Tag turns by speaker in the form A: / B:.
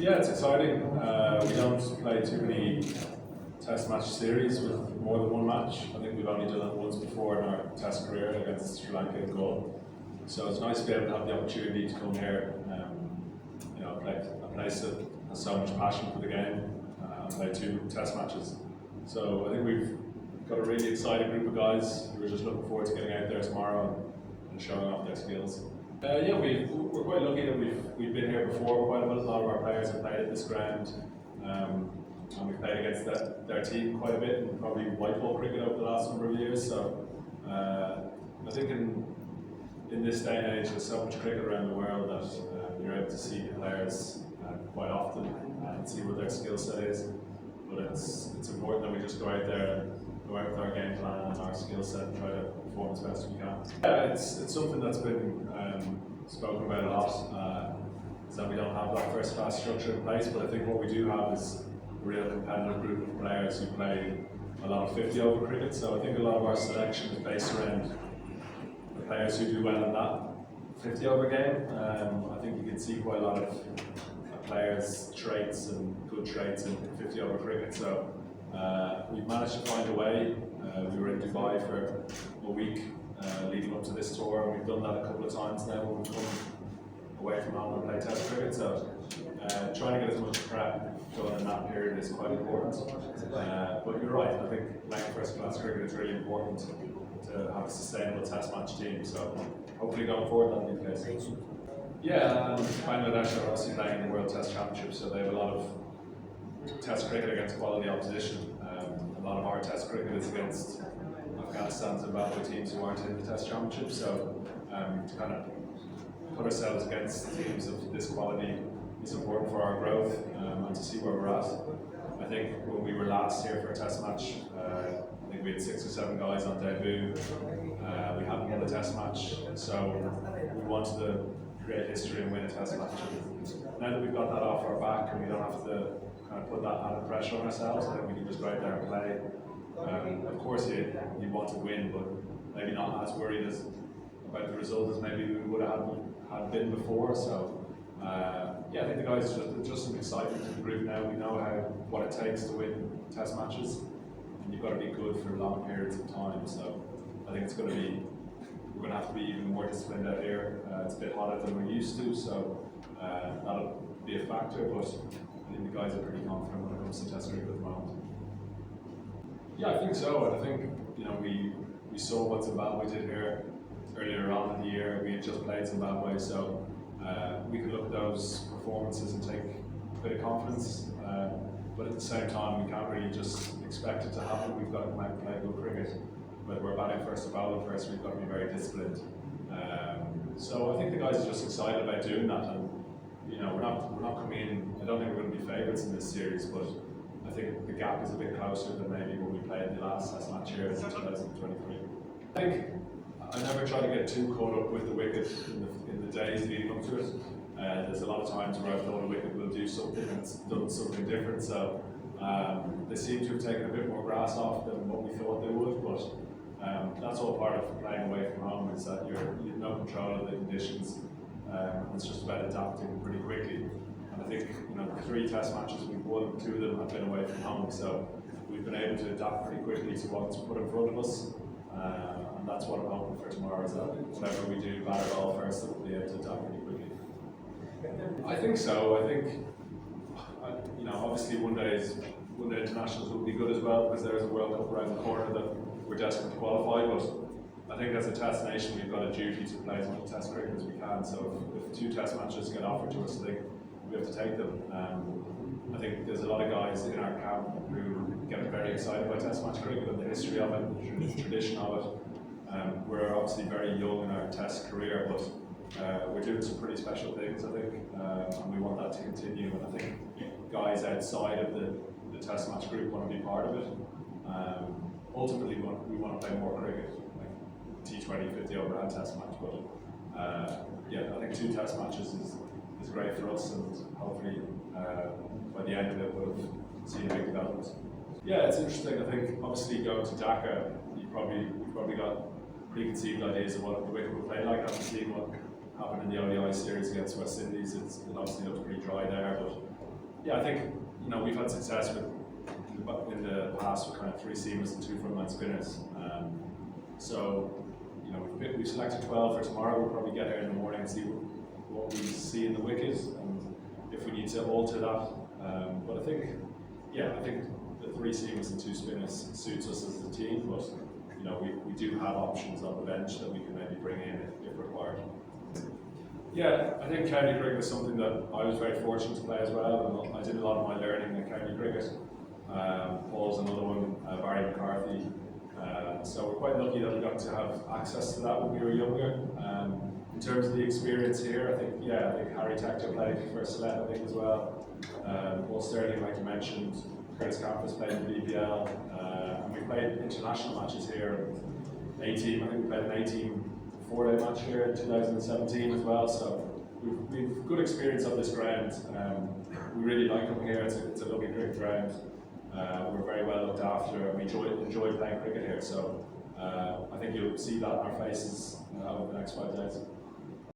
A: Yeah, it's exciting. We don't play too many test match series with more than one match. I think we've only done it once before in our test career against Sri Lanka in Gaul. So it's nice to be able to have the opportunity to come here, a place that has so much passion for the game, and play 2 test matches. So I think we've got a really excited group of guys who are just looking forward to getting out there tomorrow and showing off their skills. We're quite lucky that we've been here before quite a bit. A lot of our players have played at this ground, and we've played against their team quite a bit, and probably white ball cricket over the last number of years. So I think in this day and age, there's so much cricket around the world that you're able to see the players quite often and see what their skill set is. But it's important that we just go out there and go out with our game plan and our skill set and try to perform as best we can. Yeah, it's something that's been spoken about a lot, is that we don't have that first class structure in place, but I think what we do have is a real competitive group of players who play a lot of 50 over cricket. So I think a lot of our selection is based around the players who do well in that 50 over game. I think you can see quite a lot of players' traits and good traits in 50 over cricket. So we've managed to find a way. We were in Dubai for a week leading up to this tour, and we've done that a couple of times now when we've come away from home and play test cricket. So trying to get as much prep done in that period is quite important. But you're right, I think playing first class cricket is really important to have a sustainable test match team. So hopefully going forward that'll be the case. Yeah, Bangladesh are obviously playing in the World Test Championship, so they have a lot of test cricket against quality opposition. A lot of our test cricket is against Afghanistan and Zimbabwe teams who aren't in the Test Championship, so to kind of put ourselves against teams of this quality is important for our growth and to see where we're at. I think when we were last here for a test match, I think we had 6 or 7 guys on debut. We hadn't won a test match, so we wanted to create history and win a test match. Now that we've got that off our back and we don't have to kind of put that added pressure on ourselves, I think we can just go out there and play. Of course you want to win, but maybe not as worried about the result as maybe we would have had been before. So I think the guys just some excitement in the group now. We know what it takes to win test matches, and you've got to be good for long periods of time. So I think we're going to have to be even more disciplined out here. It's a bit hotter than we're used to, so that'll be a factor, but I think the guys are pretty confident when it comes to test cricket at the moment. Yeah, I think so, and I think we saw what Zimbabwe did here earlier on in the year. We had just played Zimbabwe, so we could look at those performances and take a bit of confidence, but at the same time we can't really just expect it to happen. We've got to come out and play good cricket. Whether we're batting first or bowling first, we've got to be very disciplined. So I think the guys are just excited about doing that, and we're not coming in. I don't think we're going to be favourites in this series, but I think the gap is a bit closer than maybe when we played the last test match here in 2023. I think I never try to get too caught up with the wicket in the days leading up to it. There's a lot of times where I thought a wicket will do something and it's done something different. So they seem to have taken a bit more grass off than what we thought they would, but that's all part of playing away from home, is that you have no control of the conditions. It's just about adapting pretty quickly. And I think the 3 test matches we've won, 2 of them have been away from home, so we've been able to adapt pretty quickly to what's put in front of us. And that's what I'm hoping for tomorrow, is that whatever we do, bat or ball first, that we'll be able to adapt pretty quickly. I think so. I think obviously one day internationals will be good as well, because there's a World Cup around the corner that we're desperate to qualify, but I think as a test nation we've got a duty to play as much test cricket as we can. So if 2 test matches get offered to us, I think we have to take them. I think there's a lot of guys in our camp who get very excited by test match cricket and the history of it, the tradition of it. We're obviously very young in our test career, but we're doing some pretty special things, I think, and we want that to continue. And I think guys outside of the test match group want to be part of it. Ultimately, we want to play more cricket, like T20, 50 over and test match. But I think 2 test matches is great for us, and hopefully by the end of it we'll see a big development. Yeah, it's interesting. I think obviously going to Dhaka, we've probably got preconceived ideas of what the wicket will play like after seeing what happened in the ODI series against West Indies. It obviously looks pretty dry there, but Yeah, I think we've had success in the past with kind of 3 seamers and 2 frontline spinners. So we've selected 12 for tomorrow. We'll probably get here in the morning and see what we see in the wicket and if we need to alter that. But I think the 3 seamers and 2 spinners suits us as a team. But we do have options on the bench that we can maybe bring in if required. Yeah, I think county cricket is something that I was very fortunate to play as well, and I did a lot of my learning in county cricket. Paul's another one, Barry McCarthy. So we're quite lucky that we got to have access to that when we were younger. In terms of the experience here, I think Harry Tector played for Select, I think as well. Paul Sterling, like you mentioned, Curtis Campus played in the BPL, and we played international matches here. I think we played an 18 4-day match here in 2017 as well. So we've good experience on this ground. We really like coming here. It's a lovely cricket ground. We're very well looked after, and we enjoy playing cricket here. So I think you'll see that in our faces over the next 5 days.